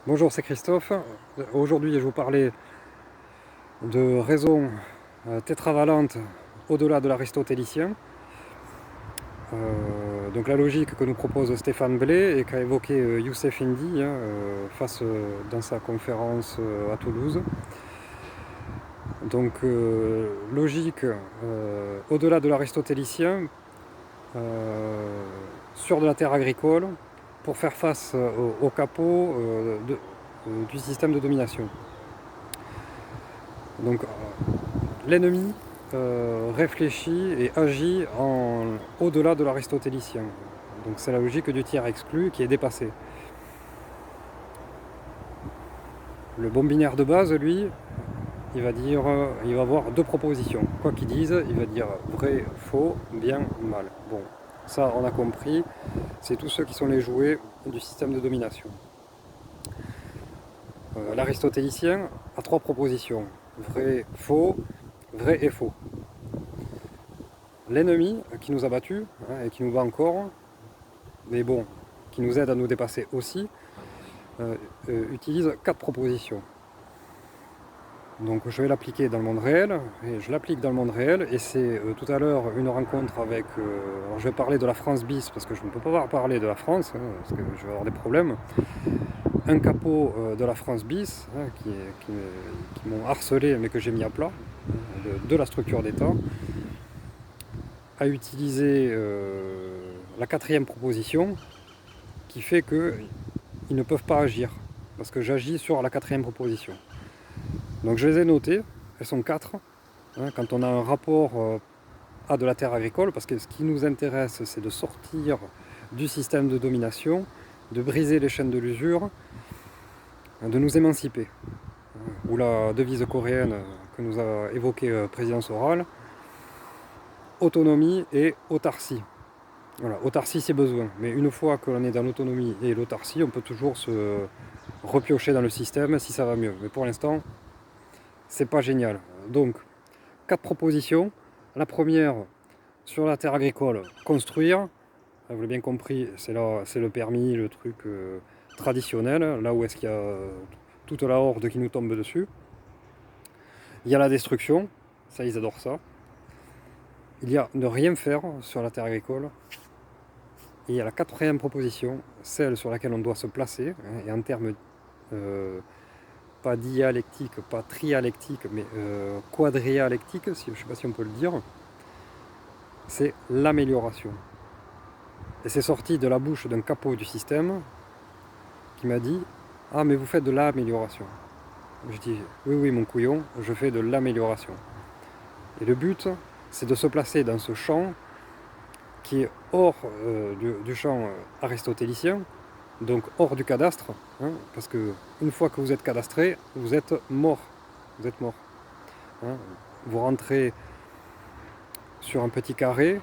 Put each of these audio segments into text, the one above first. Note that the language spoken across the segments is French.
Bonjour, c'est Christophe. Aujourd'hui, je vais vous parler de raisons tétravalentes au-delà de l'aristotélicien. Donc la logique que nous propose Stéphane Blay et qu'a évoqué Youssef Indy dans sa conférence à Toulouse. Donc logique au-delà de l'aristotélicien sur de la terre agricole pour faire face au capot du système de domination. Donc l'ennemi réfléchit et agit au-delà de l'aristotélicien. Donc c'est la logique du tiers exclu qui est dépassée. Le bon binaire de base, lui, il va avoir deux propositions. Quoi qu'il dise, il va dire vrai, faux, bien, mal. Bon, ça on a compris, c'est tous ceux qui sont les jouets du système de domination. L'aristotélicien a trois propositions. Vrai, et faux. L'ennemi qui nous a battus et qui nous bat encore, mais bon, qui nous aide à nous dépasser aussi, utilise quatre propositions. Donc je vais l'appliquer dans le monde réel, et je l'applique dans le monde réel, et c'est tout à l'heure une rencontre avec... alors je vais parler de la France bis, parce que je ne peux pas parler de la France, parce que je vais avoir des problèmes. Un capot de la France bis, qui m'ont harcelé, mais que j'ai mis à plat, de la structure d'État, a utilisé la quatrième proposition, qui fait qu'ils ne peuvent pas agir, parce que j'agis sur la quatrième proposition. Donc je les ai notées, elles sont 4, quand on a un rapport à de la terre agricole, parce que ce qui nous intéresse, c'est de sortir du système de domination, de briser les chaînes de l'usure, de nous émanciper. Ou la devise coréenne que nous a évoquée le président Soral, autonomie et autarcie. Voilà, autarcie c'est besoin, mais une fois que l'on est dans l'autonomie et l'autarcie, on peut toujours se repiocher dans le système si ça va mieux. Mais pour l'instant, c'est pas génial. Donc, 4 propositions. La première, sur la terre agricole, construire. Vous l'avez bien compris, c'est le permis, le truc traditionnel, là où est-ce qu'il y a toute la horde qui nous tombe dessus. Il y a la destruction, ça ils adorent ça. Il y a ne rien faire sur la terre agricole. Et il y a la quatrième proposition, celle sur laquelle on doit se placer, et en termes pas dialectique, pas trialectique, mais quadrialectique, je ne sais pas si on peut le dire, c'est l'amélioration. Et c'est sorti de la bouche d'un capot du système qui m'a dit « Ah, mais vous faites de l'amélioration ». Je dis « Oui, oui, mon couillon, je fais de l'amélioration ». Et le but, c'est de se placer dans ce champ qui est hors du champ aristotélicien, donc hors du cadastre, parce que une fois que vous êtes cadastré, vous êtes mort. Vous êtes mort. Vous rentrez sur un petit carré,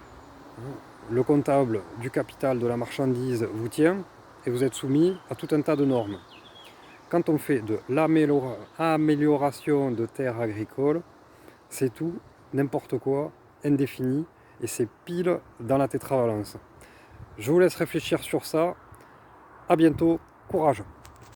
le comptable du capital de la marchandise vous tient, et vous êtes soumis à tout un tas de normes. Quand on fait de l'amélioration de terres agricoles, c'est tout, n'importe quoi, indéfini, et c'est pile dans la tétravalence. Je vous laisse réfléchir sur ça. À bientôt, courage!